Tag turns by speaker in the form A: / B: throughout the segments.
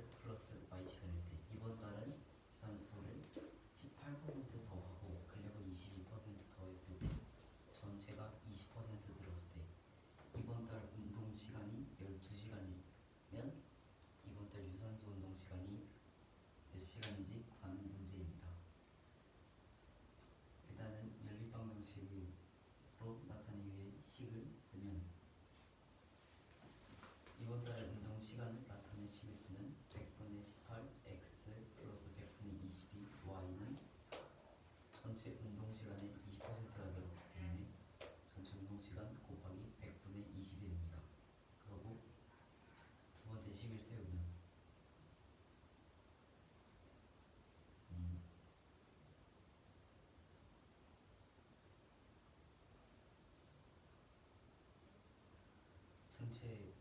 A: 플러스 y시간일 때 이번 달은 유산소를 18% 더 하고 근력을 22% 더 했을 때 전체가 20% 늘었을 때 이번 달 운동 시간이 12시간이면 이번 달 유산소 운동 시간이 몇 시간인지 구하는 문제입니다. 일단은 연립방정식으로 나타내기 위해 식을 쓰면 이번 달 운동 시간을 나타낼 식을 쓰면 100분의 18 x 플러스 100분의 22 y는 전체 운동 시간의 20%가 늘었기 때문에 전체 운동 시간 곱하기 100분의 20이 됩니다. 그리고 두 번째 식을 세우면 전체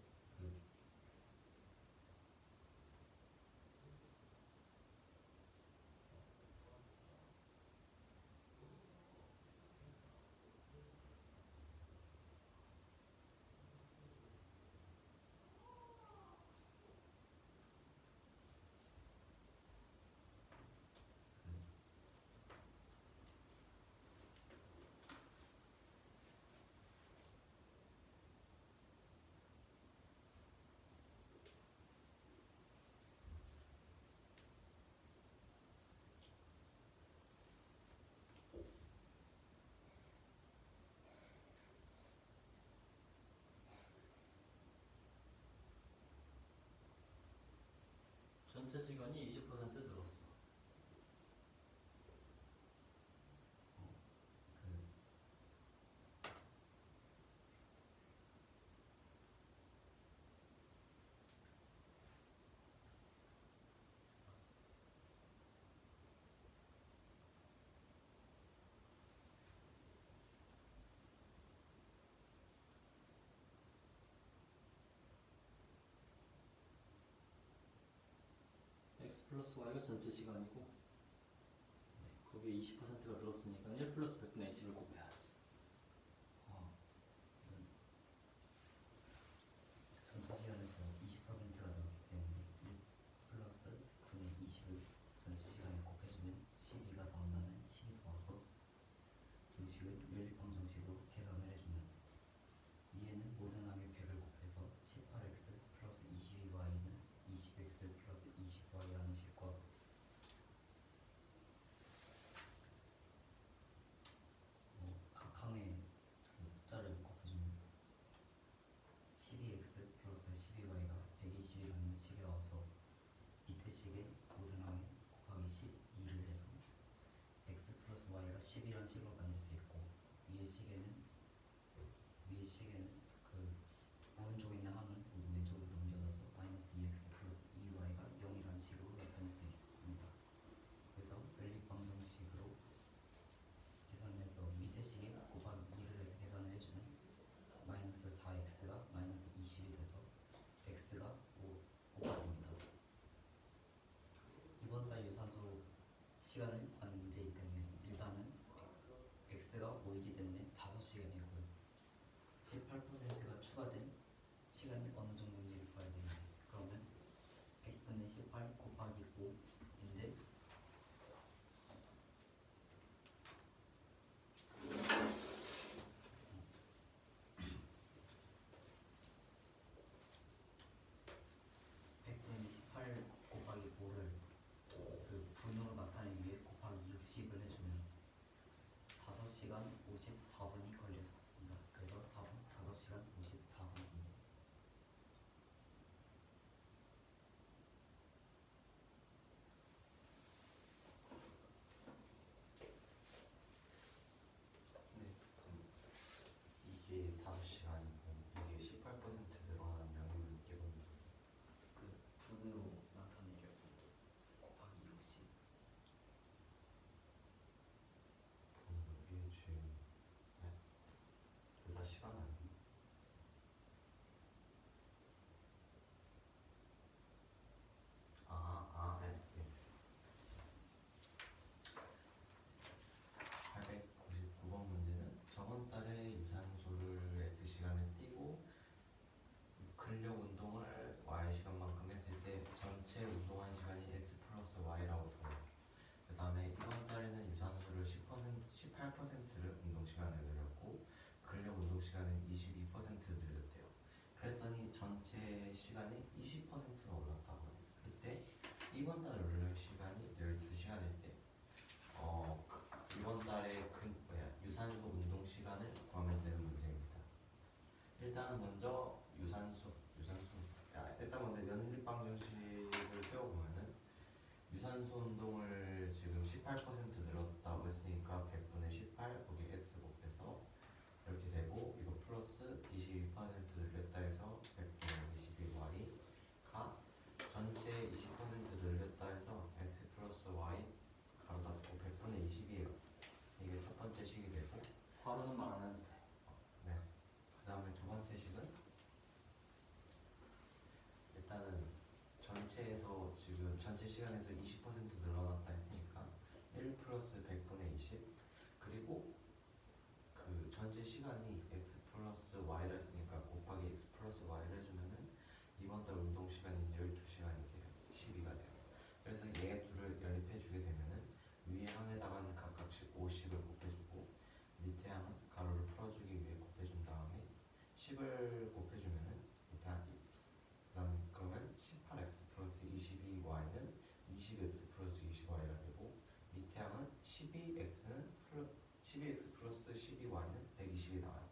B: 전체 시간이 20% 늘었어. x 플러스 y가 전체 시간이고 거기에 20%가 늘었으니까 1 플러스 100분의 20을 곱해야지.
A: 전체 시간에서 20%가 늘었기 때문에 1 플러스 9분의 20을 전체 시간에 곱해주면 12가 나온다는 식이 나와서 두 식을 연립방정식으로 계산을 해주면 위에는 모든 항의 100을 곱해서 18x 플러스 22y는 20x 플러스 20y라는 식과 각 항의 숫자를 곱해주면 12x 플러스 12y가 120이라는 식이 나와서 밑에 식에 모든 항에 곱하기 12를 해서 x 플러스 y가 10이라는 식으로 만들 수 있고 위에 시계는 그 오른쪽에 있는 항을 모두 왼쪽으로 넘겨서 마이너스 2x 플러스 2y가 0이라는 식으로 나타낼 수 있습니다. 그래서 연립방정식으로 계산해서 밑에 식에 곱하기 2를 해서 계산을 해주면 마이너스 4x가 마이너스 20이 돼서 x가 5가 됩니다. 이번 달 유산소 시간을 구하는 문제이기 때문에 일단은 x가 5이기 때문에 5시간이고요. 18%가 추가된 시간이 어느 정도인지를 구해야 되는데 그러면 100분의 18 곱하기 5인데 곱하기 5를 그 분으로 나타내기 위해 곱하기 60을 해주면 5시간 54분이 걸렸습니다. 그래서 답은 5시간 54분입니다.
C: 이게 5시간이고 이게 18% 늘어나면 이건
A: 그 분으로 나타내려고 곱하기 60.
C: 분으로 1주 시간을 22% 늘렸대요. 그랬더니 전체 시간이 20%가 올랐다고 해요. 그때 이번 달 원래 시간이 12시간일 때 이번 달에 유산소 운동 시간을 구하면 되는 문제입니다. 일단은 먼저 일단 먼저 연립 방정식을 세워보면은 유산소 운동을 지금 18% 늘었다고 했으니까 100분의 18 거기 x 곱해서 이렇게 되고 이거 플러스 22% 늘렸다 해서 100분의 22y가 전체 20% 늘렸다 해서 x 플러스 y 가로 닫고 100분의 20이에요. 이게 첫 번째 식이 되고
B: 괄호는 말 안 해도 돼.
C: 네. 그 다음에 두 번째 식은 일단은 전체 시간에서 20% 늘어났다 했으니까 1 플러스 100분의 20 그리고 그 전체 시간이 x 플러스 y를 했으니까 곱하기 x 플러스 y를 해주면은 이번 달 운동 시간이 12시간이 돼요. 12가 돼요. 그래서 얘 둘을 연립해주게 되면은 위에 항에다가는 각각씩 50을 곱해주고 밑에 항은 가로를 풀어주기 위해 곱해준 다음에 10을 곱해주면은 일단 그러면 18x 플러스 22y는 20x 플러스 20y가 되고 밑에 항은 12x 플러스 12y는 120이 나와요.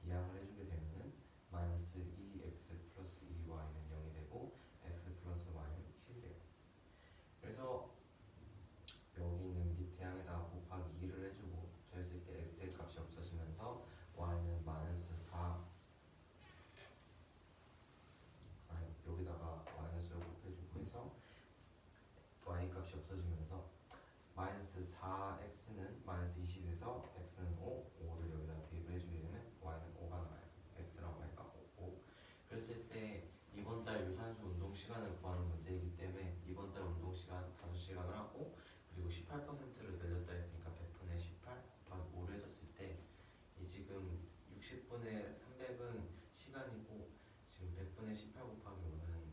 C: 이 항을 해주게 되면은 마이너스 2x 플러스 2y는 0이 되고 x 플러스 y는 10이 돼요. 그래서 여기 있는 밑에 항에다가 곱하기 2를 해주고 했을 때 x의 값이 없어지면서 y는 마이너스 4 여기다가 마이너스를 곱해주고 해서 y 값이 없어지면서 마이너스 4x는 마이너스 20에서 x는 5를 여기다 대입을 해주게 되면 y는 5가 나와요. x랑 y가 5. 그랬을 때 이번 달 유산소 운동 시간을 구하는 문제이기 때문에 이번 달 운동 시간 5시간을 하고 그리고 18%를 늘렸다 했으니까 100분의 18 곱하기 5를 해줬을 때 이 지금 60분의 300은 시간이고 지금 100분의 18 곱하기 5는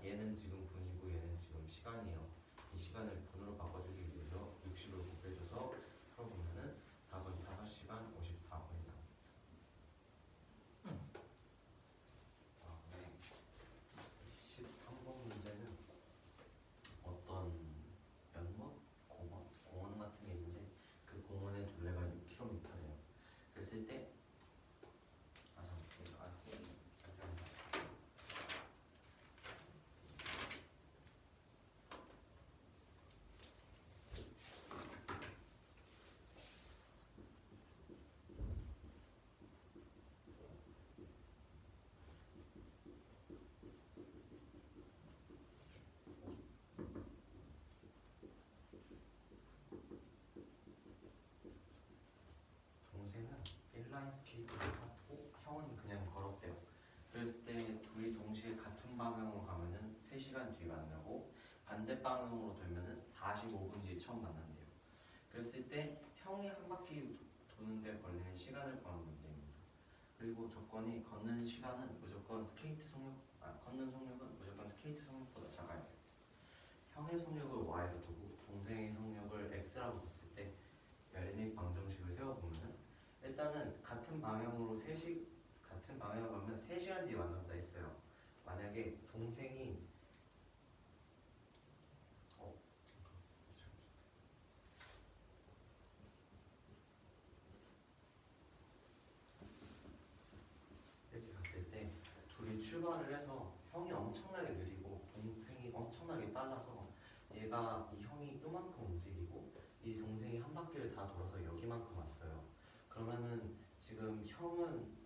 C: 얘는 지금 분이고 얘는 지금 시간이에요. 이 시간을 분으로 바꿔주기 위해서 60을 곱해줘서 풀어보면은 답은 5시간 54분이다. 다음에 13번 문제는 어떤 연못, 공원 같은 게 있는데 그 공원의 둘레가 6km래요. 그랬을 때 동생은 인라인 스케이트를 탔고 형은 그냥 걸었대요. 그랬을 때 둘이 동시에 같은 방향으로 가면은 3시간 뒤에 만나고 반대 방향으로 돌면은 45분 뒤에 처음 만난대요. 그랬을 때 형이 한 바퀴 도는데 걸리는 시간을 구하는 문제입니다. 그리고 조건이 걷는 시간은 무조건 걷는 속력은 무조건 스케이트 속력보다 작아야 돼요. 형의 속력을 y로 두고 동생의 속력을 x라고 뒀을 때 연립 방정식을 세워보면은 일단은 같은 방향으로 같은 방향으로 가면 3시간 뒤에 만난다 했어요. 만약에 동생이 이렇게 갔을 때 둘이 출발을 해서 형이 엄청나게 느리고 동생이 엄청나게 빨라서 이 형이 요만큼 움직이고 이 동생이 한 바퀴를 다 돌아서 여기만큼 왔어요. 그러면은 지금 형은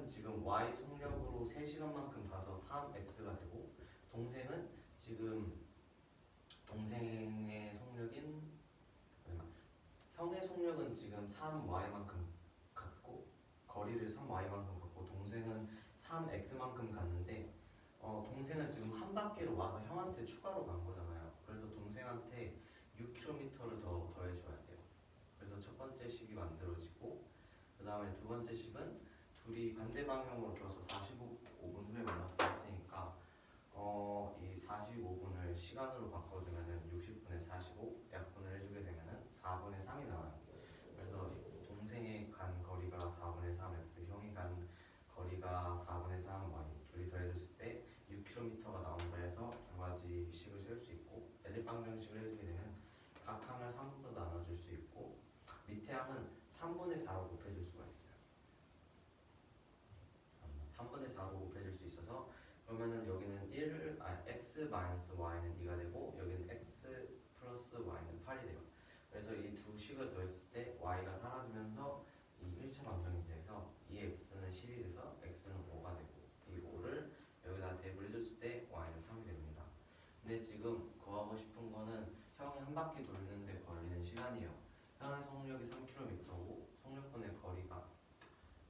C: 지금 y 속력으로 3시간만큼 가서 3x가 되고 동생은 지금 형의 속력은 지금 3y만큼 갔고 거리를 3y만큼 갔고 동생은 3x만큼 갔는데 동생은 지금 한 바퀴로 와서 형한테 추가로 간 거잖아요. 그래서 동생한테 6km를 더해줘야 돼요. 그래서 첫 번째 식이 만들어지고 그 다음에 두 번째 식은 둘이 반대 방향으로 돌아서 45분 후에 만났다 했으니까 이 45분을 시간으로 바꿔주면은 60분의 45 약분을 해주게 되면은 4분의 3이 나와요. 그래서 동생이 간 거리가 방정식을 해주게 되면 각 항을 3분으로 나눠줄 수 있고 밑에 항은 3분의 4로 곱해줄 수가 있어요. 3분의 4로 곱해줄 수 있어서 그러면은 여기는 x 마이너스 y는 2가 되고 여기는 x 플러스 y는 8이 돼요. 그래서 이 두 식을 더했을 때 y가 사라지면서 이 1차 방정이 돼서 이 x는 10이 돼서 x는 5가 되고 이 5를 여기다 대입을 해줬을 때 y는 3이 됩니다. 근데 지금 구하고 싶은 거는 형이 한 바퀴 돌리는데 걸리는 시간이에요. 형의 속력이 3km고 속력분의 거리가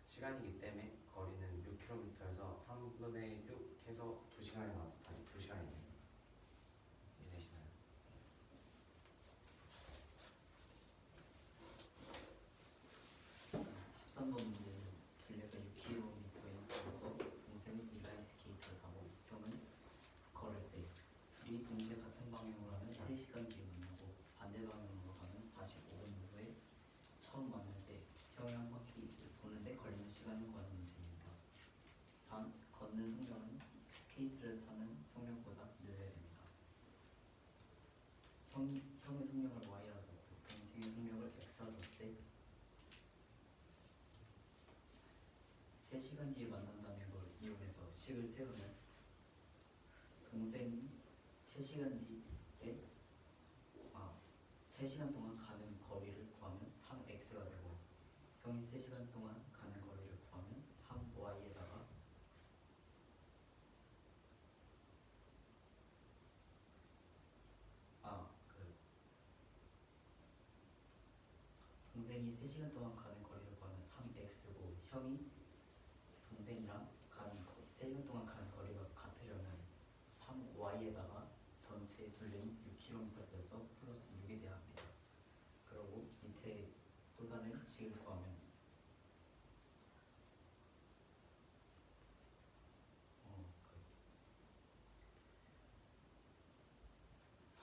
C: 시간이기 때문에 거리는 6km에서 3분의 6 해서 2시간이 나와서 다시 2시간이네요. 이해되시나요?
A: 13번 문제는 둘레가 6km에 걸어서 동생은 인라인 스케이트를 타고 형은 걸을 때 둘이 동시에 같은 방향으로 하면 3시간 뒤에 만나고 반대 방향으로 가면 45분 후에 처음 만날 때 형이 한 바퀴 도는데 걸리는 시간을 구하는 문제입니다. 단 걷는 속력은 스케이트를 타는 속력보다 느려야 됩니다. 형의 속력을 y라고 하고 동생의 속력을 x라고 할때 3시간 뒤에 만난다는 걸 이용해서 식을 세우면 동생이 3시간 뒤에 3시간 동안 가는 거리를 구하면 3x가 되고 형이 3시간 동안 가는 거리를 구하면 3y에다가 동생이 3시간 동안 가는 거리를 구하면 3x고 형이 동생이랑 3시간 동안 가는 거리가 같으려면 3y에다가 전체 둘레인 6km 빼서 플러스 6이 돼야 합니다. 그리고 밑에 또 다른 식을 구하면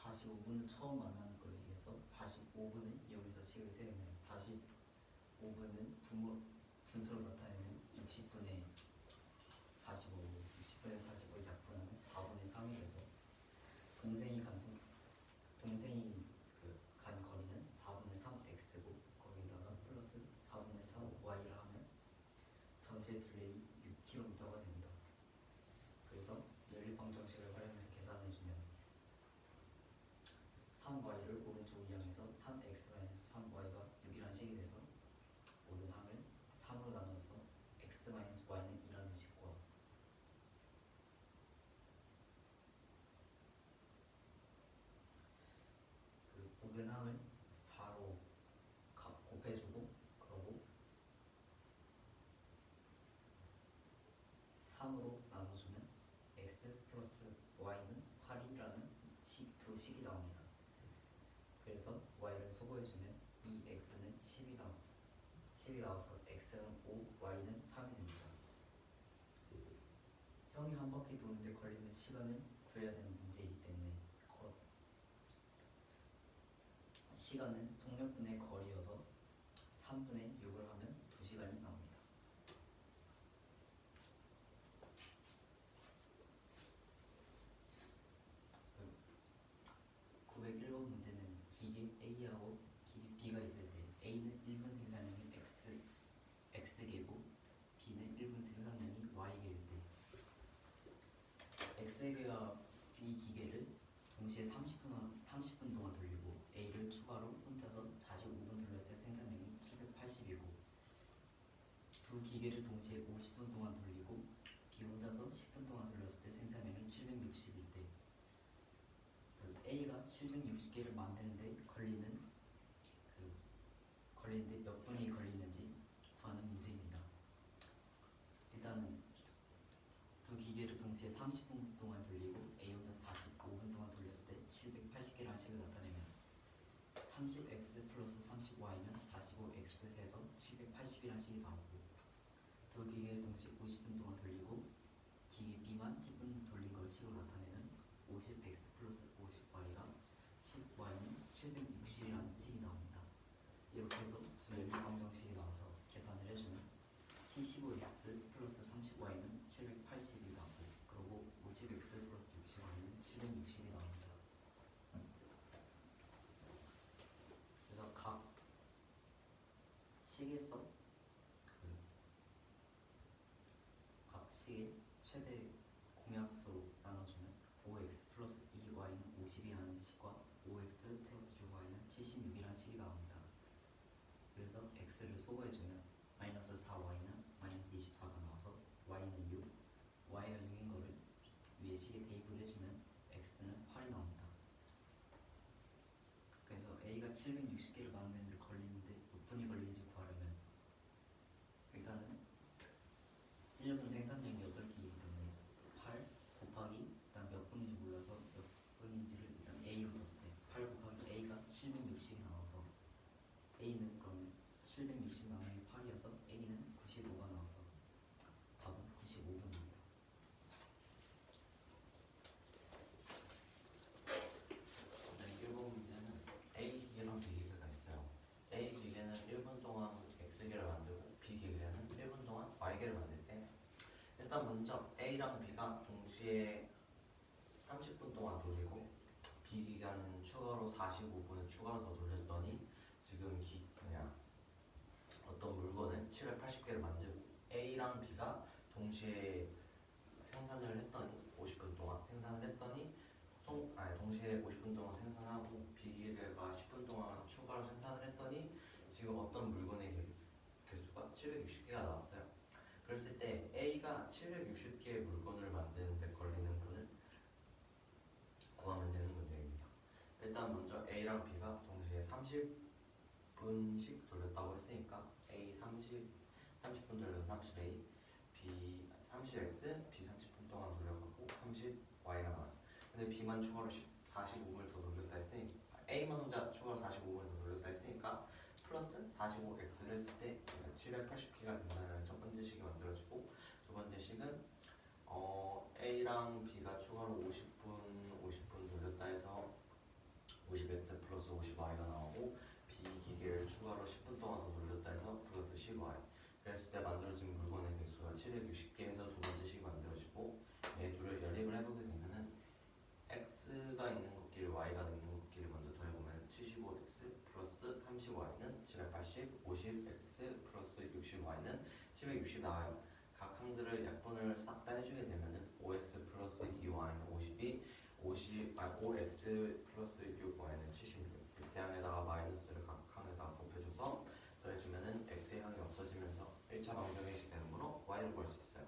A: 45분은 처음 만나는 걸로 인해서 45분은 여기서 식을 세우면 45분은 분수로 나타내면 60분에 45를 약분하면 4분의 3이 돼서 동생이 간 거리는 4분의 3x고 거기다가 플러스 4분의 3y라 하면 전체 둘레이 6km가 됩니다. 그래서 연립방정식을 활용해서 계산해주면 3y를 오른쪽으로 이항해서 3x-3y가 6이라는 식이 돼서 모든 항을 3으로 나눠서 x-y는 2라는 식과 모든 항을 4로 곱해주고 그러고 3으로 나눠주면 x 플러스 y는 8이라는 두 식이 나옵니다. 그래서 y를 소거해주면 2x는 10이 나와서 x는 5, y는 3이 됩니다. 형이 한 바퀴 도는데 걸리는 시간을 구해야 되는 문제이기 때문에 시간은 속력분의 거리여서 3분의 6을 하면 2시간이 나옵니다. 901번 문제는 기계 A하고 기계 B가 있을 때 A는 1분 생산량이 X개고 B는 1분 생산량이 Y개일 때 X개와 B 기계를 동시에 30분 동안 돌리고 A를 추가로 혼자서 45분 돌렸을 때 생산량이 780이고 두 기계를 동시에 50분 동안 돌리고 B 혼자서 10분 동안 돌렸을 때 생산량이 760일 때 A가 760개를 만드는데 걸리는데 몇 분이 걸리는지 구하는 문제입니다. 일단은 두 기계를 동시에 30분 동안 돌리고 A 혼자 45분 동안 돌렸을 때 780개라는 식을 나타내면 30x 플러스 30y는 45x 해서 780이라는 식이 나오고 두 기계를 동시에 50분 동안 돌리고 기계 B만 10분 돌린 걸 식으로 나타내면 50x 플러스 50y가 10y는 760이라는 식이 나옵니다. 이렇게 해서 두 연립방정식이 나와서 계산을 해주면 75x 플러스 30y는 780이 나오고 그리고 50x 플러스 60y는 760이 나옵니다. 식의 최대 공약수로 나눠주면 5x 플러스 2y는 50이라는 식과 5x 플러스 6y는 76이라는 식이 나옵니다. 그래서 x를 소거해주면 마이너스 4y는 마이너스 24가 나와서 y는 6, y가 6인 거를 위에 식에 대입을 해주면 x는 8이 나옵니다. 그래서 a가 760개를 만드는데 걸리는데 몇 분이 걸리는지 구하려면 일단은 1분 생산량이 8개이기 때문에 8 곱하기 일단 몇 분인지 몰라서 몇 분인지를 일단 a로 넣었을 때 8 곱하기 a가 760이 나와서 a는 그러면 760 나누기 8이어서 a는 95가 나와서 답은 95분입니다.
C: 네, 1번 문제는 A 기계랑 B 기계가 있어요. A 기계는 1분 동안 X 기계를 만들고 B 기계는 1분 동안 Y 기계를 만들 때 일단 먼저 A랑 B가 동시에 30분 동안 돌리고 B 기계는 추가로 45분을 추가로 더 돌렸더니 지금 어떤 물건을 780개를 만들고 A랑 B가 동시에 생산을 했더니 50분 동안 생산을 했더니 동시에 50분 동안 생산하고 B 기계가 10분 동안 추가로 생산을 했더니 지금 어떤 물건의 개수가 760개가 나왔어요. 그랬을 때 A가 760개의 물건을 만드는데 걸리는 분을 구하면 되는 문제입니다. 일단 먼저 A랑 B가 동시에 30분씩 돌렸다고 했으니까 A 30분 돌려서 30A, B 30X, B 30분 동안 돌려가고 30Y가 나와요. 근데 B만 추가로 45분을 더 돌렸다 했으니까 A만 혼자 추가로 45분을 더 돌렸다 했으니까 플러스 45X를 했을 때 780개가 된다는 첫 번째 식이 만들어지고 두 번째 식은 A랑 B가 추가로 50분 돌렸다 해서 50X 플러스 50Y가 나오고 B 기계를 추가로 10분 동안 더 돌렸다 해서 플러스 10Y 그랬을 때 만들어진 물건의 개수가 760개에서 두 번째 식이 만들어지고 이 둘을 연립을 해보게 되면은 X가 있는 것끼리 Y가 있는 것끼리 먼저 더해보면 75X 플러스 30Y는 780, 50X 플러스 60Y는 760 나와요. 각 항들을 약분을 싹 다 해주게 되면은 5X 플러스 2Y는 52, 5X 플러스 6Y는 76 대항에다가 마이너스를 각 항에다가 곱해줘서 더해주면은 X의 항이 없어지면서 1차 방정식이 되는 거로 Y를 구할 수 있어요.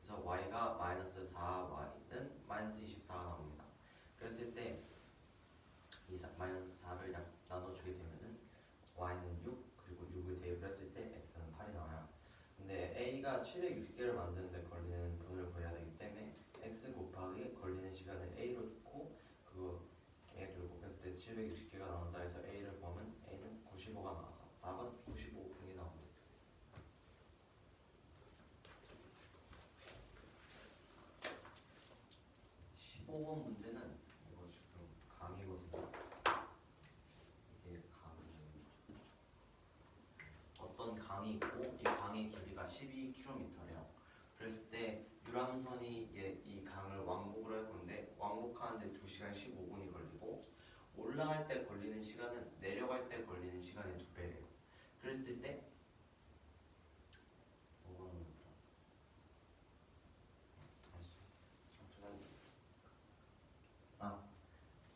C: 그래서 Y가 마이너스 4Y는 마이너스 24가 나옵니다. 그랬을 때 이 마이너스 4를 나눠주게 되면은 Y는 6 그리고 6을 대입을 했을 때 X는 8이 나와요. 근데 A가 760개를 만드는데 걸리는 분을 구해야 되기 때문에 X 곱하기 걸리는 시간을 A로 놓고 그거 A를 곱했을 때 760개가 나온다 해서 A를 구하면 A는 95가 나와서 답은 95분이 나옵니다. 15번 문제는 이거 지금 강의거든요. 이게 어떤 강이 있고 이 강의 길이가 12km래요. 그랬을 때 유람선이 이 강을 왕복을 할 건데 왕복하는데 2시간 15분이 걸리고 올라갈 때 걸리는 시간은 내려갈 때 걸리는 시간의 2배래요. 그랬을 때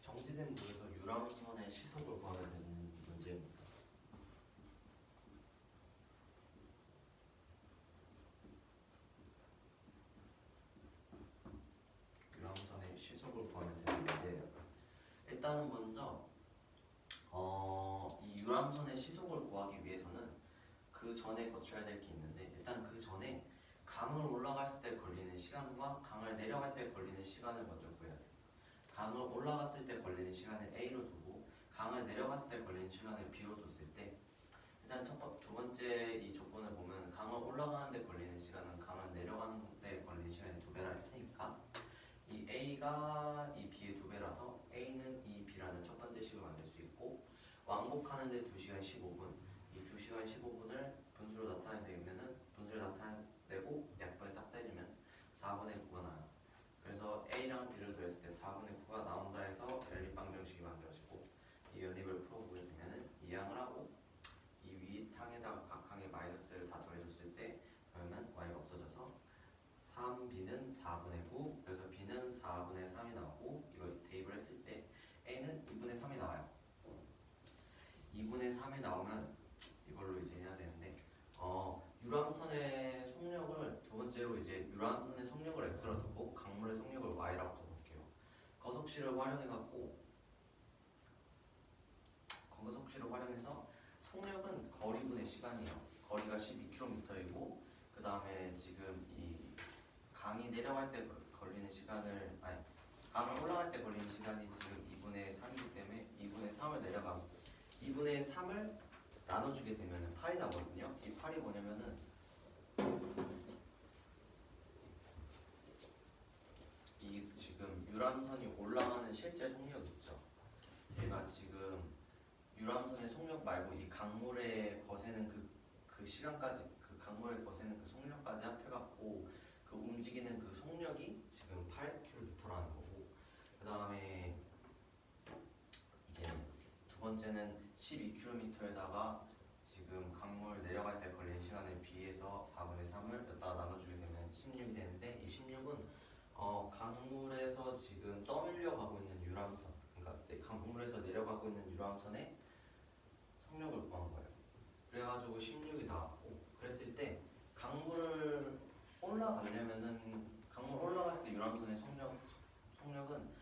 C: 정지된 물에서 유람선의 시속을 구하면 되는 문제입니다. 유람선의 시속을 구하면 되는 문제예요. 일단은 먼저 이 유람선의 시속을 구하기 위해서는 그 전에 거쳐야 될 게 있는데 일단 그 전에 강을 올라갔을 때 걸리는 시간과 강을 내려갈 때 걸리는 시간을 먼저 구해야 돼요. 강을 올라갔을 때 걸리는 시간을 A로 두고 강을 내려갔을 때 걸리는 시간을 B로 뒀을 때 일단 두 번째 이 조건을 보면 강을 올라가는 데 걸리는 시간은 강을 내려가는 데 걸리는 시간이 2배라 했으니까 이 A가 이 B의 2배라서 A는 이 B라는 첫 번째 식을 만들 수 있고 왕복하는데 2시간 15분 이 2시간 15분을 분수로 나타내면은 분수를 나타내고 약분을 싹 다 해주면 4분의 9가 나와요. 그래서 A랑 B를 더했을 때 4분의 9가 나온다 해서 연립방정식이 만들어지고 이 연립을 풀어보게 되면은 이 항을 하고 이 위 항에다가 각 항에 마이너스를 다 더해줬을 때 그러면 Y가 없어져서 3 2분의 3이 나오면 이걸로 이제 해야 되는데 유람선의 속력을 두 번째로 이제 유람선의 속력을 x로 두고 강물의 속력을 y라고 둬볼게요. 거석시를 활용해서 속력은 거리분의 시간이에요. 거리가 12km이고 그 다음에 지금 이 강이 내려갈 때 걸리는 시간을 강을 올라갈 때 걸리는 시간이 지금 2분의 3이기 때문에 2분의 3을 내려가고 2분의 3을 나눠주게 되면 8이 나거든요. 이 8이 뭐냐면은 이 지금 유람선이 올라가는 실제 속력 있죠. 얘가 지금 유람선의 속력 말고 이 강물에 거세는 그 시간까지 그 강물에 거세는 그 속력까지 합해갖고 그 움직이는 그 속력이 지금 8km라는 거고 그 다음에 이제 두 번째는 12km에다가 지금 강물 내려갈 때 걸리는 시간을 비해서 4분의 3을 여기다가 나눠주게 되면 16이 되는데 이 16은 강물에서 지금 떠밀려 가고 있는 유람선 그러니까 이제 강물에서 내려가고 있는 유람선의 속력을 구한 거예요. 그래가지고 16이 나왔고 그랬을 때 강물을 올라가려면은 강물 올라갔을 때 유람선의 속력은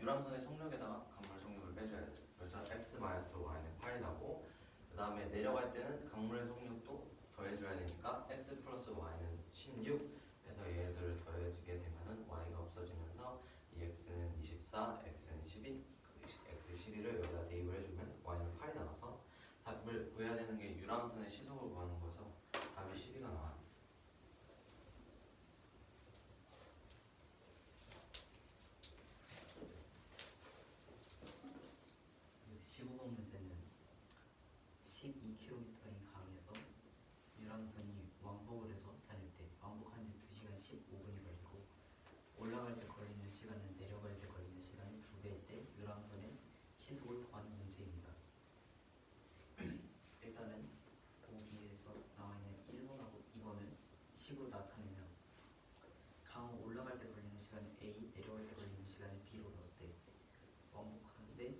C: 유람선의 속력에다가 강물의 속력을 빼줘야 돼요. 그래서 x-y는 8이 나고 그 다음에 내려갈 때는 강물의 속력도 더해줘야 되니까 x 플러스 y는 16 해서 얘들을 더해주게 되면은 y가 없어지면서 이 x는 24, x는 12 x 12를 여기다 대입을 해주면 y는 8이 나와서 답을 구해야 되는 게 유람선의 시속을 구하는 거죠. 답이 12가 나와요.
A: 15번 문제는 12km인 강에서 유람선이 왕복을 해서 다닐 때 왕복하는데 2시간 15분이 걸리고 올라갈 때 걸리는 시간은 내려갈 때 걸리는 시간이 2배일 때 유람선의 시속을 구하는 문제입니다. 일단은 보기에서 나와 있는 1번하고 2번을 식으로 나타내면 강 올라갈 때 걸리는 시간은 A, 내려갈 때 걸리는 시간은 B로 넣었을 때 왕복하는데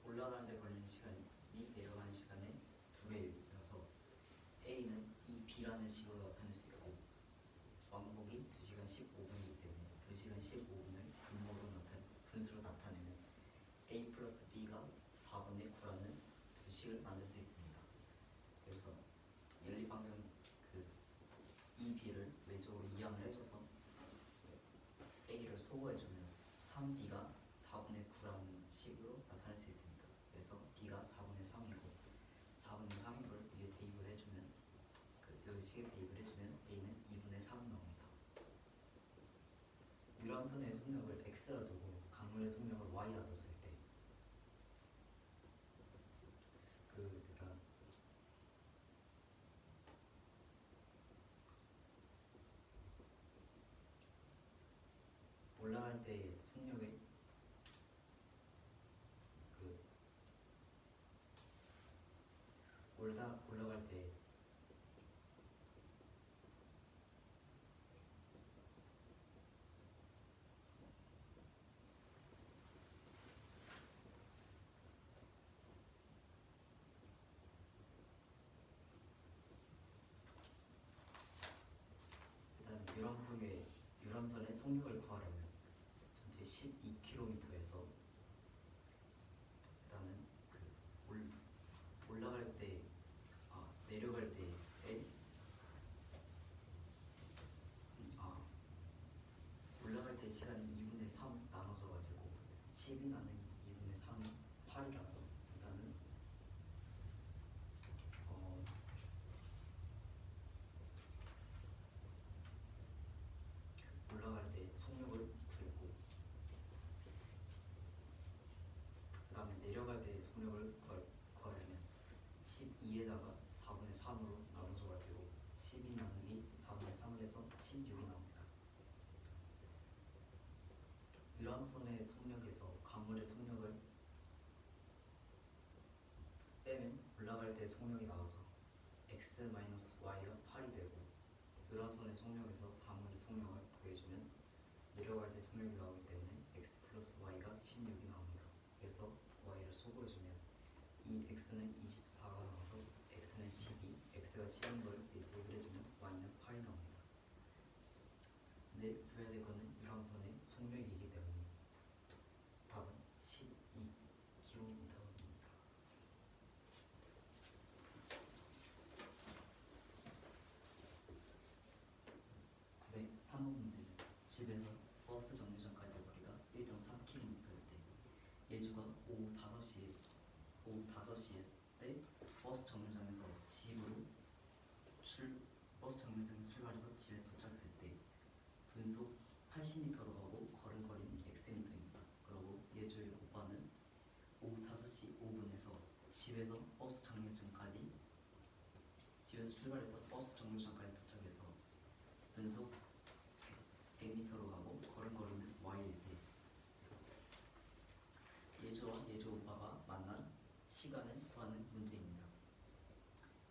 A: 올라가는 데 걸리는 시간이 내려가는 시간의 2배여서 A는 이 B라는 식으로 나타낼 수 있고 왕복이 2시간 15분이기 때문에 2시간 15분을 분수로 나타내면 A 플러스 B가 4분의 9라는 두 식을 만들 수 있습니다. 그래서 연립방정 이 B를 왼쪽으로 이항을 해줘서 A를 소거해주면 3B가 4분의 9라는 식으로 나타낼 수 있습니다. 그래서 B가 4분의 3이고 4분의 3인 걸 위에 대입을 해주면 여기 식에 대입을 해주면 A는 2분의 3이 나옵니다. 유람선의 속력을 X라 두고 강물의 속력을 Y라 뒀을 때 일단 올라갈 때 속력의 올라갈 때 일단 유람선의 속력을 구하려면 전체 12km에서 일단은 올라갈 때 내려갈 때에 올라갈 때 시간이 2분의 3 나눠져가지고 10이 나누기 2분의 3이 8이라서 일단은 올라갈 때 속력을 구했고 그 다음에 내려갈 때 속력을 구하려면 12에다가 4분의 3으로 나눠줘가지고 12 나누기 4분의 3을 해서 16이 나옵니다. 유람선의 속력에서 강물의 속력을 빼면 올라갈 때 속력이 나와서 x-y가 8이 되고 유람선의 속력에서 강물의 속력을 더해주면 내려갈 때 속력이 나오기 때문에 y를 소거해주면 이 x는 24가 나와서 x는 12, x가 10인 걸 대입을 해주면 y는 8이 나옵니다. 근데 구해야 될 거는 유람선의 속력이기 때문에 답은 12km입니다. 구의 3번 문제는 집에서 버스 정류장까지 거리가 1.3km일 때 예주가 오후 5시에 때 버스 정류장에서 버스 정류장에서 출발해서 집에 도착할 때 분속 80m로 가고 걸은 거리는 xm입니다. 그리고 예주의 오빠는 오후 5시 5분에서 집에서 출발해서 버스 정류장까지 도착해서 분속 100m로 가고 걸은 거리는 y일 때 예주와 예주 오빠가 만난 시간을 구하는 문제입니다.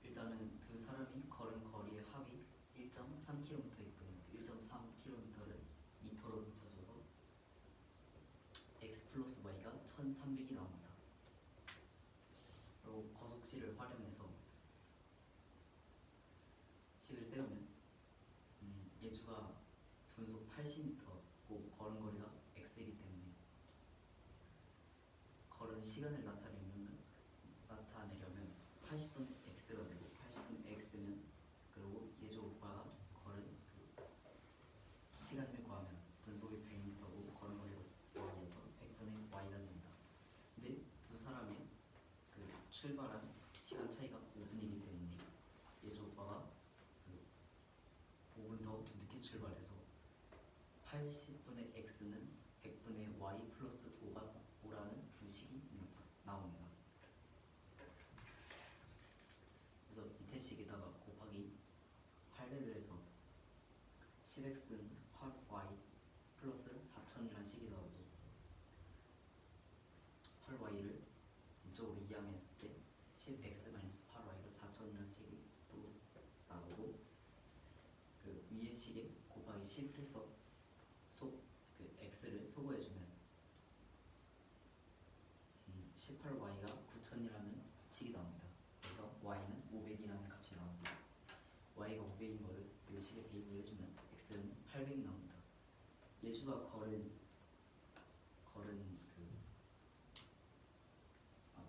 A: 일단은 두 사람이 걸은 거리의 합이 1.3km일 뿐이고 1.3km를 미터로 붙여줘서 x 플러스 y가 1300이 나옵니다. 그리고 거속식을 활용해서 식을 세우면 예주가 분속 80m고 걸은 거리가 x이기 때문에 걸은 시간을 나타내려면 80분 x가 되고 80분 x면 그리고 예주 오빠가 걸은 그 시간을 구하면 분속이 100m고 걸은 거리가 y여서 100분의 y가 됩니다. 근데 두 사람의 그 출발한 시간 차이가 5분이기 때문에 예주 오빠가 그 5분 더 늦게 출발해서 80분의 x는 100분의 y 플러스 5라는 부식이 나옵니다. 그래서 밑에 식에다가 곱하기 800을 해서 10x는 8y 플러스 4000이라는 식이 나오고 8y를 이쪽으로 이항했을 때 10x 마이너스 8y로 4000이라는 식이 또 나오고 그 위에 식에 곱하기 10을 해서 그 x를 소거해주면 18y가 9000이라는 식이 나옵니다. 그래서 y는 500이라는 값이 나옵니다. y가 500인 거를 이 식에 대입을 해주면 x는 800이 나옵니다. 예주가 걸은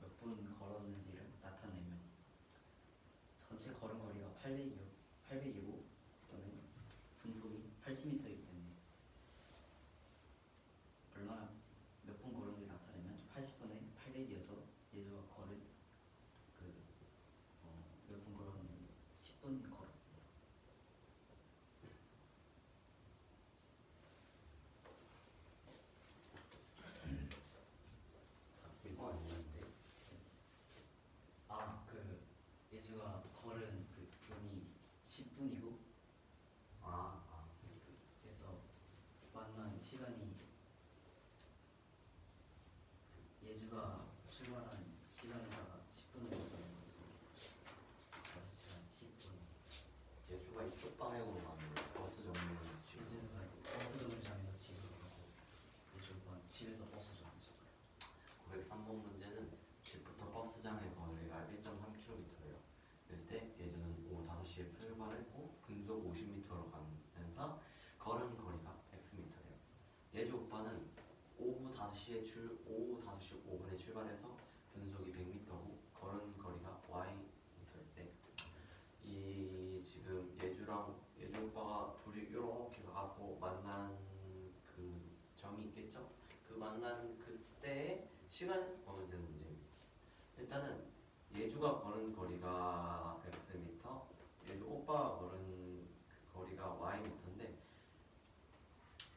A: 몇 분 걸었는지를 나타내면 전체 걸은 거리가 800이고 그다음에 분속이 80m이기 때문에 얼마나 몇 분 걸었는지 나타내면 80분의 800이어서 예주가 걸은 몇 분 걸었는지 10분 걸었습니다.
C: 이거 아니었는데?
A: 예주가 걸은 그 분이 10분이고 그래서 만난 시간이 예주가 출발한 시간에다가 10분을 더해서 5시간 10분.
C: 예주가 이쪽 방향으로 가는 거야. 버스 정류장에서 지금.
A: 예주가 버스 정류장에서 집으로 가고 예주가 집에서 버스 정류장.
C: 903번 문제는 집부터 버스장의 거리가 1.3km예요. 그랬을 때 예주는 오후 5시에 출발했고 분속 50m로 가면서 걸은 거리가 xm예요. 예주 오빠는 오후 5시 5분에 출발해서 분속이 100m고 걸은 거리가 ym일 때 이 지금 예주 오빠가 둘이 이렇게 가고 만난 그 점이 있겠죠? 그 만난 그때의 시간을 구하면 되는 문제입니다. 일단은 예주가 걸은 거리가 xm, 예주 오빠가 걸은 거리가 ym인데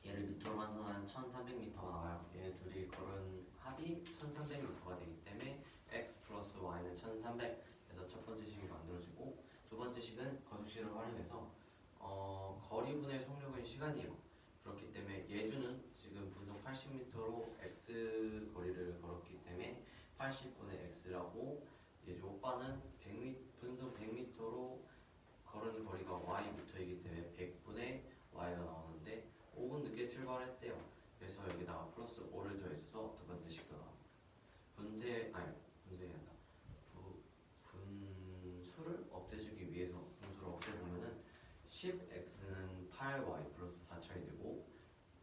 C: 얘를 미터로 환산하면 1300m가 나와요. 얘 둘이 걸은 합이 1300m가 되기 때문에 x 플러스 y는 1300. 그래서 첫 번째 식이 만들어지고 두 번째 식은 거속식을 활용해서 거리분의 속력은 시간이에요. 그렇기 때문에 예주는 지금 분속 80m로 x 거리를 걸었기 때문에 80분의 x라고, 예주 오빠는 분속 100m로 걸은 거리가 ym이기 때문에 100분의 y가 나오는데 5분 늦게 출발했대요. 그래서 여기다가 플러스 5를 더해줘서 두 번째 식도 나옵니다. 분수를 없애주기 위해서 분수를 없애보면은 10x는 8y 플러스 4천이 되고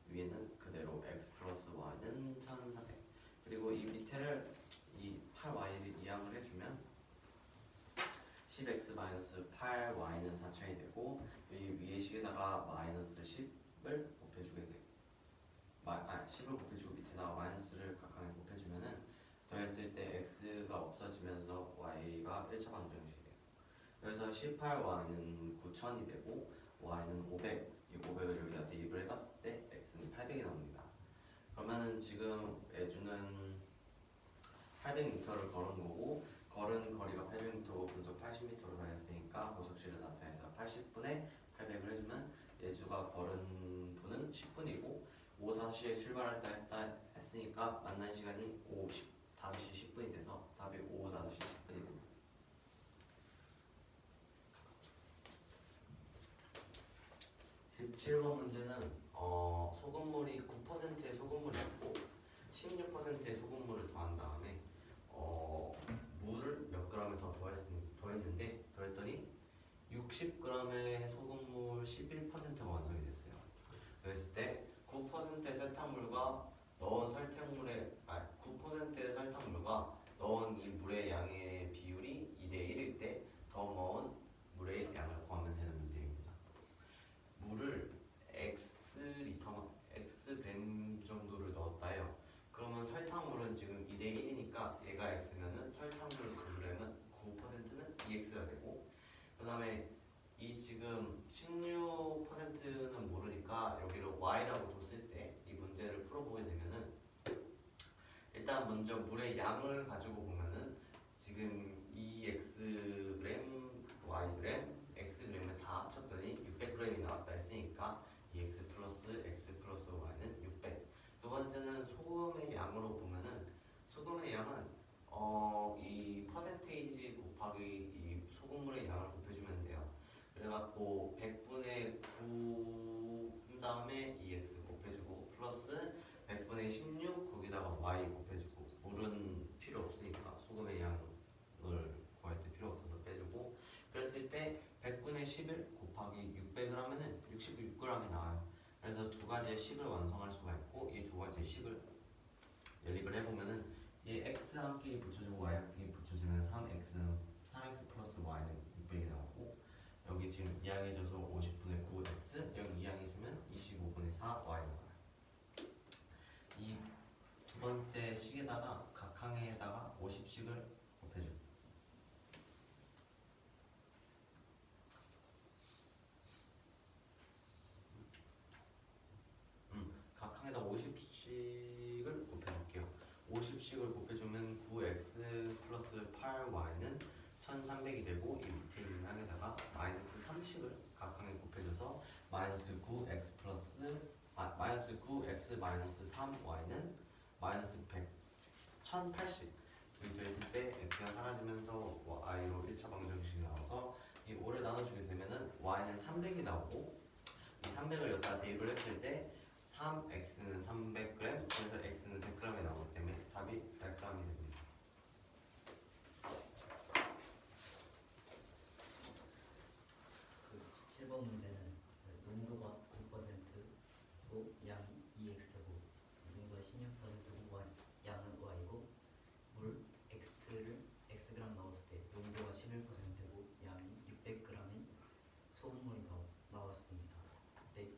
C: 위에는 그대로 x 플러스 y는 1400. 그리고 이 밑에를 이 8y를 이항을 해주면 10x 마이너스 8y는 4천이 되고 이 위에 식에다가 마이너스 10을 곱해주게 돼. 10을 곱해주고 밑에다가 마이너스를 각각에 곱해주면은 더했을 때 x가 없어지면서 y가 1차 방정식이 돼요. 그래서 18y는 9000이 되고 y는 500. 이 500을 여기다 대입을 해봤을 때 x는 800이 나옵니다. 그러면은 지금 애주는 800m를 걸은 거고 걸은 거리가 800m고 분속 80m로 다녔으니까 고속시를 나타내서 80분에 800을 해주면 예주가 걸은 분은 10분이고 오후 5시에 출발했다 했으니까 만난 시간이 오후 5시 10분이 돼서 답이 오후 5시 10분이 됩니다. 그 17번 문제는 소금물이 9%의 소금물이 있고 16%의 소금물을 더한 다음에 물을 몇 g을 더 더했더니 60g의 소금물 11%가 완성이 됐어요. 그랬을 때 9%의 설탕물과 넣은 설탕물의 9%의 설탕물과 넣은 이 물의 양의 비율이 2대 1일 때 더 넣은 물의 양을 구하면 되는 문제입니다. 물을 Xg 정도를 넣었다요. 그러면 설탕물은 지금 2대 1이니까 얘가 X면은 설탕물 그 g은 9%는 2X가 되고 그 다음에 이 지금 16%는 모르니까 여기를 Y라고 뒀을 때 이 문제를 풀어보게 되면은 일단 먼저 물의 양을 가지고 보면은 지금 2Xg, Yg, Xg을 다 합쳤더니 600g이 나왔다 했으니까 2X 플러스 Y는 600. 두 번째는 소금의 양으로 보면은 소금의 양은 이 퍼센테이지 곱하기 이 소금물의 양을 곱해주면 돼요. 그래갖고 100분의 9 한 다음에 2x 곱해주고 플러스 100분의 16 거기다가 y 곱해주고 물은 필요 없으니까 소금의 양을 구할 때 필요 없어서 빼주고 그랬을 때 100분의 11 곱하기 600을 하면은 66g이 나와요. 그래서 두 가지의 식을 완성할 수가 있고 이 두 가지의 식을 연립을 해보면은 이 x 한 끼리 붙여주고 y 한 끼리 붙여주면 3x 플러스 y는 600이 나오고 여기 지금 이항해줘서 50분의 9x 여기 이항해주면 25분의 4y 나와요. 이 두 번째 식에다가 각 항에다가 50씩을 곱해줍니다. 각 항에다 50씩을 곱해줄게요. 50씩을 곱해주면 9x 플러스 8y는 1300이 되고 이 밑에 있는 항에다가 마이너스 30을 각 항에 곱해줘서 마이너스 9x 마이너스 3y는 마이너스 100 1080 여기 됐을 때 x가 사라지면서 y로 1차 방정식이 나와서 이 5를 나눠주게 되면은 y는 300이 나오고 이 300을 여기다 대입을 했을 때 3x는 300g 그래서 x는 100g이 나오기 때문에 답이 100g이 됩니다.
A: 그 17번 문제는 농도가 9%고 양이 2x고 농도가 16%고 양은 y고 물 x를 xg 넣었을 때 농도가 11%고 양이 600g인 소금물이 나왔습니다. 그때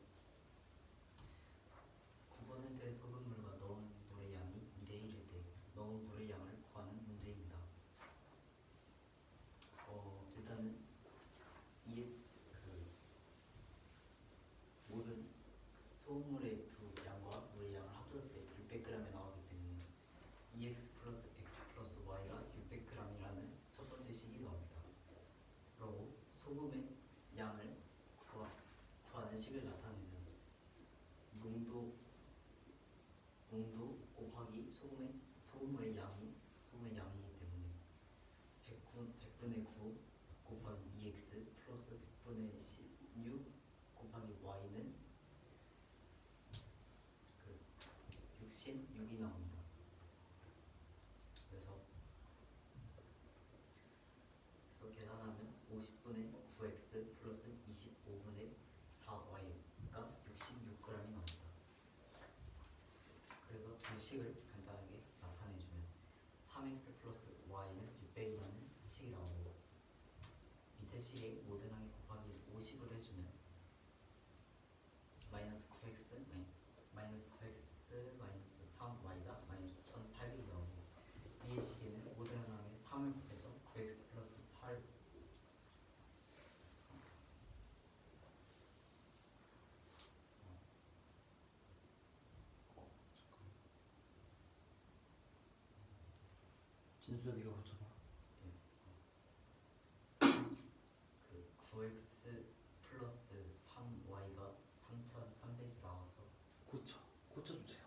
A: 9%의 소금물과 넣은 물의 양이 2대 1일 때 넣은 물의 양을 구하는 문제입니다. 일단은 모든 소금물의 두 양과 물의 양을 합쳤을 때 600g이 나오기 때문에 2x 플러스 y가 600g이라는 첫 번째 식이 나옵니다. 그리고 소금의 양을 구하는 식을 나타내면 농도 곱하기 소금물의 양이기 때문에 100분의 9 곱하기 2x 플러스 100분의 16 곱하기 y는 66이 나옵니다. 25분의 4y가 66g이 나옵니다. 그래서 두 식을 간단하게 나타내주면 3x 플러스 y는 600이라는 식이 나오고 밑에 식에 모든 항에 곱하기 50을 해주면 마이너스 9x 마이너스 3y가 마이너스 1800이 나오고 위의 식에는 모든 항에 3을 곱해서 9x 플러스 8
B: 진수야 네가 고쳐봐.
A: 그 9x 플러스 3y가 3300이 나와서
B: 고쳐주세요.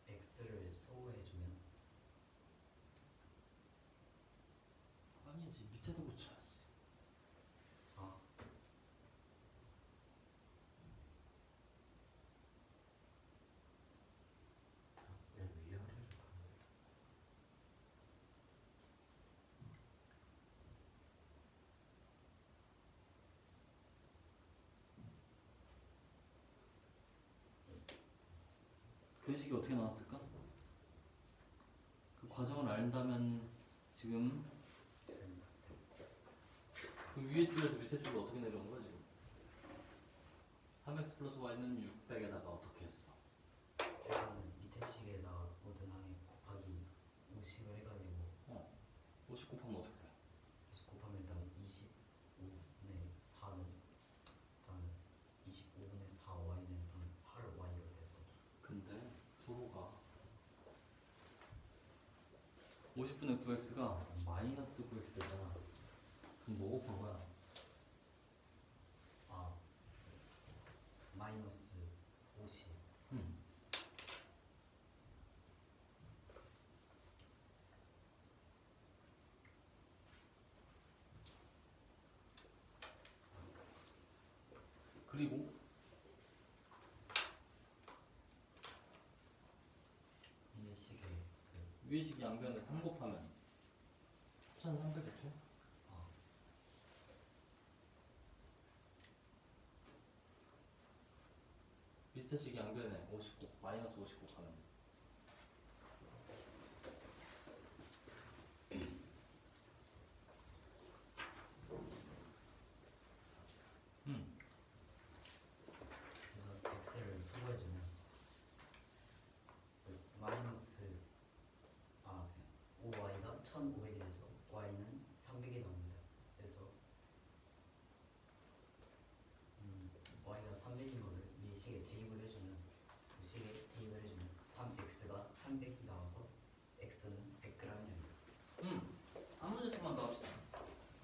A: x를 소호해주면
B: 아니지 밑에도 고쳐야지.
A: 아
C: 그냥 위아래로 가면 돼.
B: 그 식이 어떻게 나왔을까? 그 과정을 안다면 지금 그 위에 줄에서 밑에 줄로 어떻게 내려온 거야 지금? 3x 플러스 y는 600에다가 어떻게 했어?
A: 일단은 밑에 식에다가 모든 항에 곱하기 50을 해가지고
B: 50 곱하면 어떻게 돼?
A: 50 곱하면 일단 25분의 4는 일단 25분의 4y는 일단 8y가 돼서
B: 근데 서로가 50분의 9x가 마이너스 9x 되잖아. 그럼 뭐 곱한 거야?
A: 아 마이너스 50
B: 그리고
A: 위의 식에 그
B: 위에 식이 양변에 3 곱하면 1300이죠?
A: 아,
B: 밑에 식이 양변에 50 마이너스 50 곱하면
A: 그래서 x를 소호해주면 그 마이너스 5y가 1500이 돼서 y는 300이 나옵니다. 그래서 y가 300인 거를 위의 식에 대입을 해주면 그 식에 대입을 해주면 3x가 300이 나와서 x는 100g이 됩니다.
B: 한 문제씩만 더 합시다.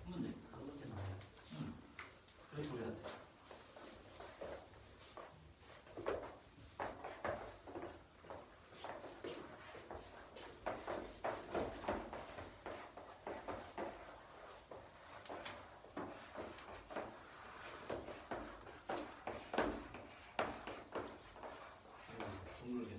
B: 한 문제.
A: 한 문제 나와요.
B: 그래서 우리 돼. 동물계.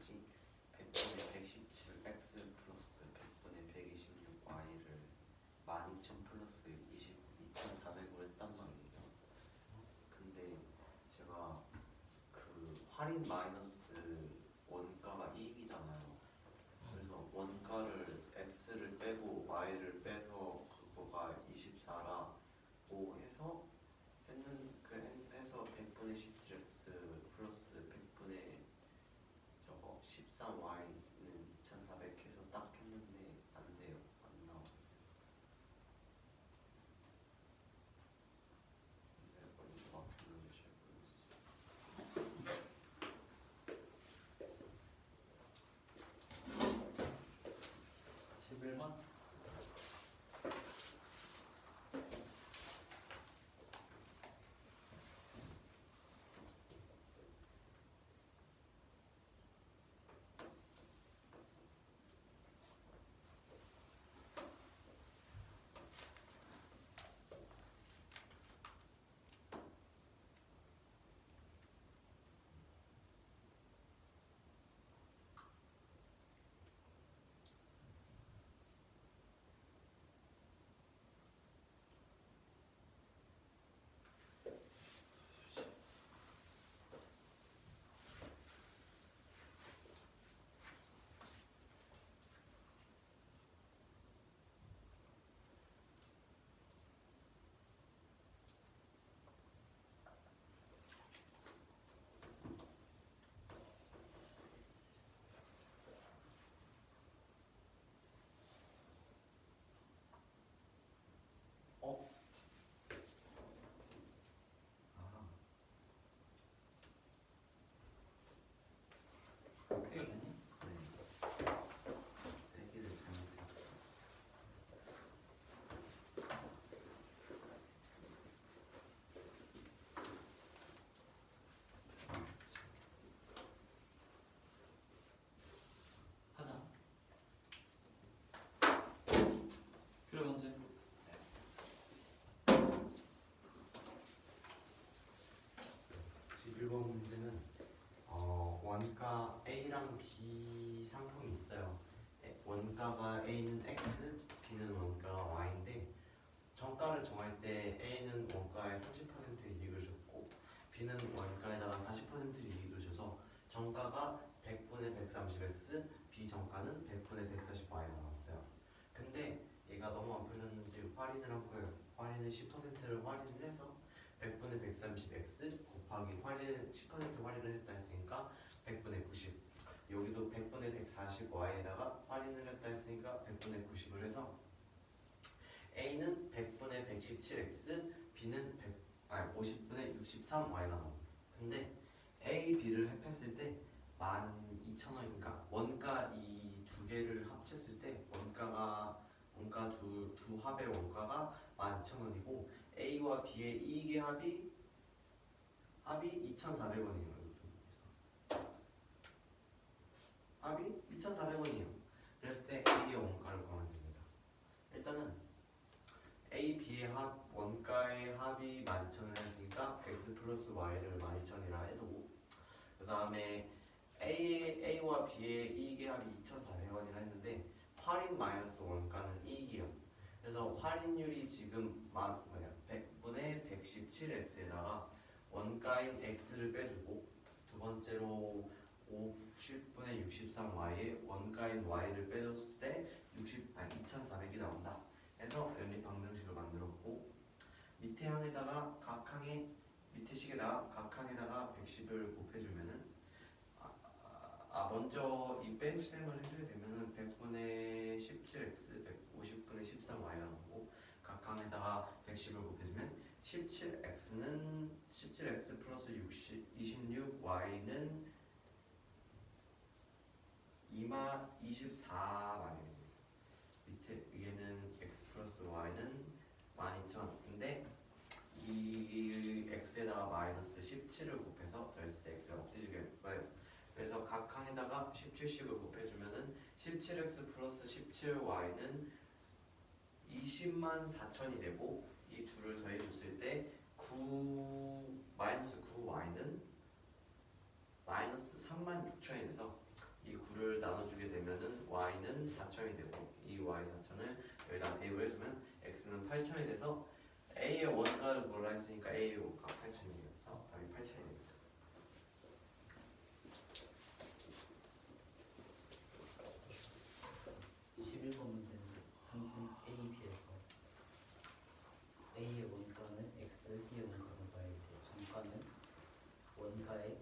C: 되겠지. 100분의 117 x 플러스 100분의 126 y를 12,000 플러스 2,400으로 했단 말이에요. 근데 제가 그 할인 마이너스 원가가 이익이잖아요. 그래서 원가를 x를 빼고 y를 빼서 그거가 24라고 해서 해서 100분의 17x 플러스 100분의 저거 13y는 2400 해서 딱 했는데 안 돼요. 안 나와. 근데 어디서 막혔는지 잘 모르겠어요.
B: 11번. 해결됐니?
C: 빼기를 잘못했어.
B: 하자. 그래 문제.
C: 11번 문제는 원가 A랑 B 상품이 있어요. 원가가 A는 X, B는 원가가 Y인데 정가를 정할 때 A는 원가에 30% 이익을 줬고 B는 원가에다가 40% 이익을 줘서 정가가 100분의 130X, 비정가는 100분의 140Y가 나왔어요. 근데 얘가 너무 안 풀렸는지 할인을 한 거예요. 할인을 10%를 할인을 해서 100분의 130X 곱하기 10% 할인을 했다 했으니까 100분의 90. 여기도 100분의 140Y에다가 할인을 했다 했으니까 100분의 90을 해서 A는 100분의 117X, B는 50분의 63Y가 나옵니다. 근데 A, B를 합했을 때 12,000원이니까 원가 이 두 개를 합쳤을 때 원가 두 합의 원가가 12,000원이고 A와 B의 이익의 합이 2,400원이에요. 합이 2,400원이에요. 그랬을 때 A의 원가를 구하면 됩니다. 일단은 A, B의 원가의 합이 12,000원을 했으니까 X 플러스 Y를 12,000이라 해도 그 다음에 A와 B의 이익의 합이 2,400원이라 했는데 할인 마이너스 원가는 이익이에요. 그래서 할인율이 지금 100분의 117X에다가 원가인 X를 빼주고 두 번째로 50분의 63Y에 원가인 Y를 빼줬을 때 2,400이 나온다. 해서 연립방정식을 만들었고 밑에 항에다가 밑에 식에다가 각 항에다가 110을 곱해주면은 먼저 이 뺄셈을 해주게 되면은 100분의 17x, 150분의 13y가 나오고 각 항에다가 110을 곱해주면 17x 플러스 26y는 24만원입니다. 밑에 위에는 x 플러스 y는 12,000인데 이 x에다가 마이너스 17을 곱해서 더했을 때 x가 없애지게 될 거예요. 그래서 각 항에다가 17씩을 곱해주면은 17x 플러스 17y는 204,000이 되고 이 둘을 더해줬을 때 마이너스 9y는 마이너스 36,000이 돼서 열면은 y는 4천이 되고 이 y 4천을 여기다 대입을 해주면 x는 8천이 돼서 a의 원가를 뭐라 했으니까 a의 원가 8천이어서 답이 8천이 됩니다.
A: 11번 문제는 3분 A, B에서 A의 원가는 X, B의 원가는 Y일 때 정가는 원가의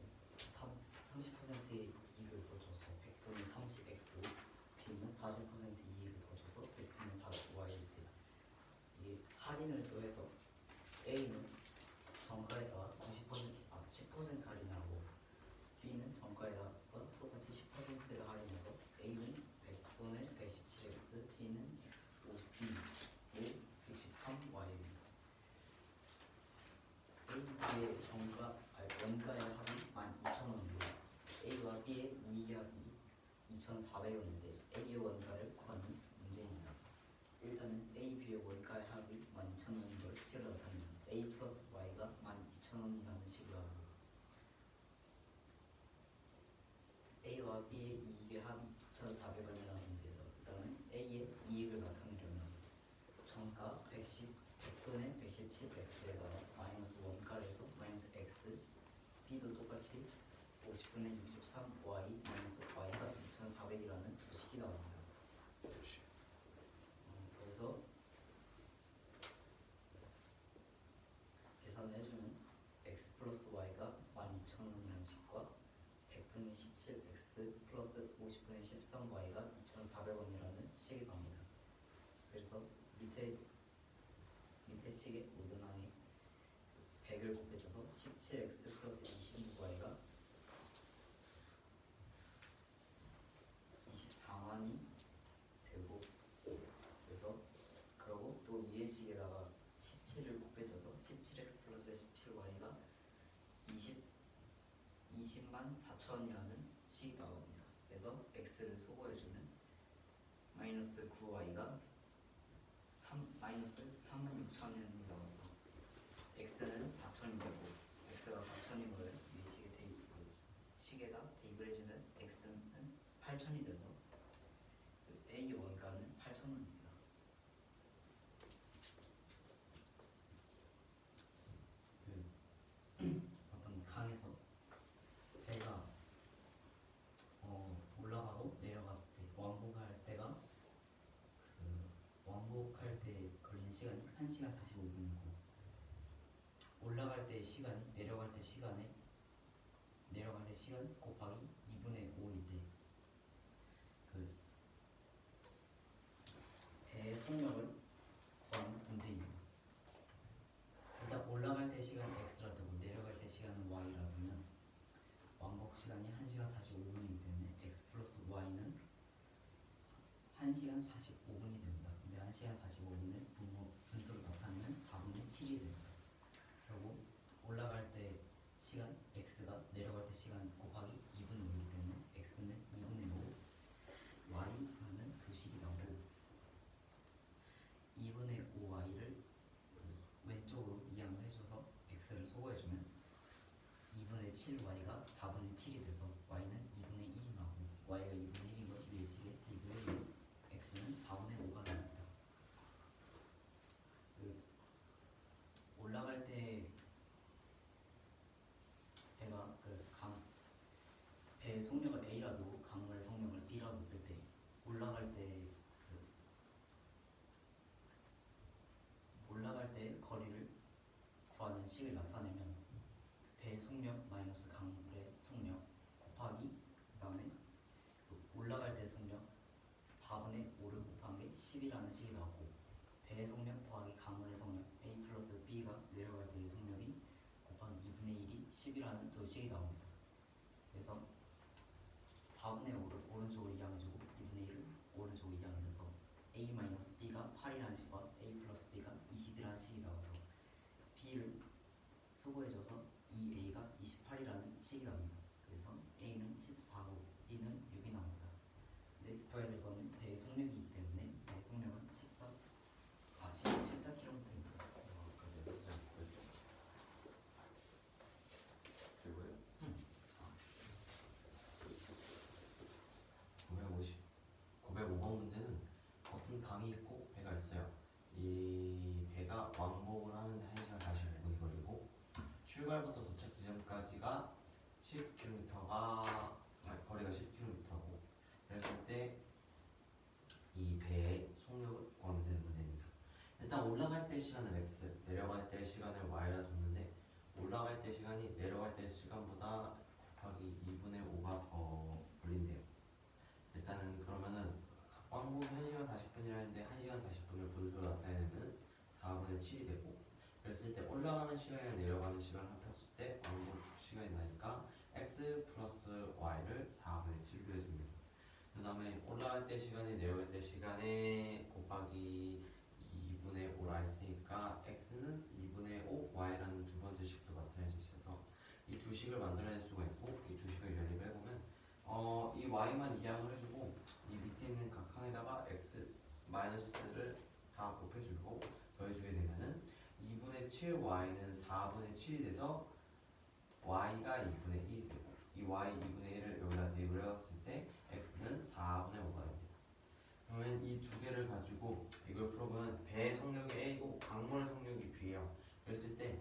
A: 30%의 이익을 더 줘서 100분의 30X고 B는 40% 이익을 더 줘서 100분의 40Y일 때 이게 할인을 더해서 A는 정가에다가 10% 할인하고 B는 정가에다가 똑같이 10%를 할인해서 A는 100분의 117X, B는 63Y입니다. A, B의 원가의 합이 12,000원이고 A와 B의 이익의 합이 2,400원인데 A의 원가를 구하는 문제입니다. 일단은 A, B의 원가의 합이 12,000원인 걸 식으로 나타내면 A 플러스 Y가 12,000원이라는 식으로 나옵니다. A와 B의 이익의 합이 2,400원이라는 문제에서 일단은 A의 이익을 나타내려면 정가 100분의 117x에다가 마이너스 원가를 해서 마이너스 x, b도 똑같이 50분의 63y 마이너스 y가 2,400이라는 두 식이 나옵니다. 그래서 계산을 해주면 x 플러스 y가 12,000원이라는 식과 100분의 17x 플러스 50분의 13y가 2,400원이라는 식이 나옵니다. 그래서 밑에 식의 모든 항에 100을 곱해줘서 17x 플러스 26y가 24만이 되고 그래서 그러고 또 위에 식에다가 17을 곱해줘서 17x 플러스 17y가 20만 4천이라는 식이 나옵니다. 그래서 x를 소거해주면 마이너스 9y가 마이너스 36,000원이 나와서 x는 4,000이 되고 x가 4,000인 걸 위에 식에다 대입을 해주면 x는 8,000이 돼서 A의 원가는 8,000원입니다. 어떤 강에서 배가 올라가고 내려갔을 때 왕복할 때가 왕복할 때 걸리는 시간이 1시간 45분이고 올라갈 때 시간이 내려갈 때 시간 곱하기 2분의 5일 때 그 배의 속력을 구하는 문제입니다. 일단 올라갈 때 시간이 x라 두고 내려갈 때 시간은 y라 두면 왕복 시간이 1시간 45분이기 때문에 x 플러스 y는 1시간 45분이 됩니다. 근데 1시간 45분을 분수로 나타내면 4분의 7이 됩니다. 그리고 올라갈 때 시간 x가 내려갈 때 시간 곱하기 2분의 5이기 때문에 x는 2분의 5, y는 두 식이 나오고 2분의 5y를 왼쪽으로 이항을 해줘서 x를 소거해주면 2분의 7y가 4분의 7이 돼서 y는 2분의 1이 나오고 y가 2분의 1인 걸 위에 식에 대입을 해주면 x는 4분의 5가 나옵니다. 올라갈 때 배가 배의 속력을 A라 두고 강물의 속력을 B라 뒀을 때 올라갈 때 거리를 구하는 식을 나타내면 배의 속력 마이너스 강물의 속력 곱하기 그 다음에 올라갈 때 속력 4분의 5를 곱한 게 10이라는 식이 나오고 배의 속력 더하기 강물의 속력 A 플러스 B가 내려갈 때의 속력이 곱하기 2분의 1이 10이라는 두 식이 나옵니다. 그래서 4분의 5를 오른쪽으로 이항해주고 2분의 1을 오른쪽으로 이항해줘서 A 마이너스 B가 8이라는 식과 A 플러스 B가 20이라는 식이 나와서 B를 수거해줘서 2A가 28이라는 식이 나옵니다. 그래서 A는 14고 B는 6이 나옵니다. 근데 구해야 될 거는 배의 속력이기 때문에 배의 속력은 14km입니다.
C: 그리고요? 950 여기까지가 10km가 거리가 10km고 그랬을 때 이 배의 속력을 구하면 되는 문제입니다. 일단 올라갈 때 시간을 x, 내려갈 때 시간을 y라 뒀는데 올라갈 때 시간이 내려갈 때 시간보다 곱하기 2분의 5가 더 걸린대요. 일단은 그러면은 왕복이 1시간 40분이라 했는데 1시간 40분을 분수로 나타내면 4분의 7이 되고 그랬을 때 올라가는 시간이랑 내려가는 시간을 합쳤을 때 왕복 시간이 나니까 x 플러스 y를 4분의 7로 해줍니다. 그 다음에 올라갈 때 시간이 내려갈 때 시간에 곱하기 2분의 5라 했으니까 x는 2분의 5, y라는 두 번째 식도 나타낼 수 있어서 이 두 식을 만들어낼 수가 있고 이 두 식을 연립을 해보면 이 y만 이항을 해주고 이 밑에 있는 각항에다가 x 마이너스를 다 곱해주고 더해주게 되면은 2분의 7y는 4분의 7이 돼서 y가 2분의 1이 되고 이 y 2분의 1을 여기다 대입을 해봤을 때 x는 4분의 5가 됩니다. 그러면 이 두 개를 가지고 이걸 풀어보면 배의 속력이 A고 강물의 속력이 B예요. 그랬을 때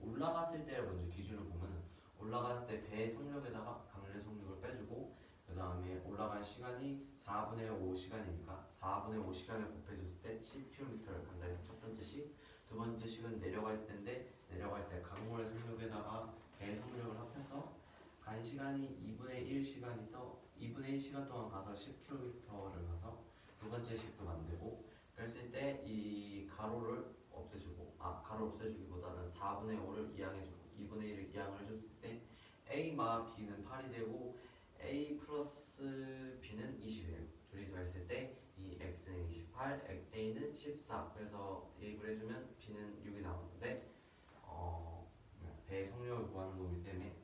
C: 올라갔을 때를 먼저 기준으로 보면 올라갔을 때 배의 속력에다가 강물의 속력을 빼주고 그 다음에 올라갈 시간이 4분의 5 시간이니까 4분의 5 시간을 곱해줬을 때 10km를 간다 해서 첫 번째 식. 두 번째 식은 내려갈 때인데 내려갈 때 강물의 속력에다가 배의 속력을 합해서 간 시간이 2분의 1 시간이서 2분의 1 시간 동안 가서 10km를 가서 두 번째 식도 만들고 그랬을 때 이 가로를 없애주고 가로 없애주기보다는 4분의 5를 이항해주고 2분의 1을 이항을 해줬을 때 A 마 B는 8이 되고 A 플러스 B는 20이에요. 둘이 더했을 때 이 X는 28, A는 14 그래서 대입을 해주면 B는 6이 나오는데 배의 속력을 구하는 거기 때문에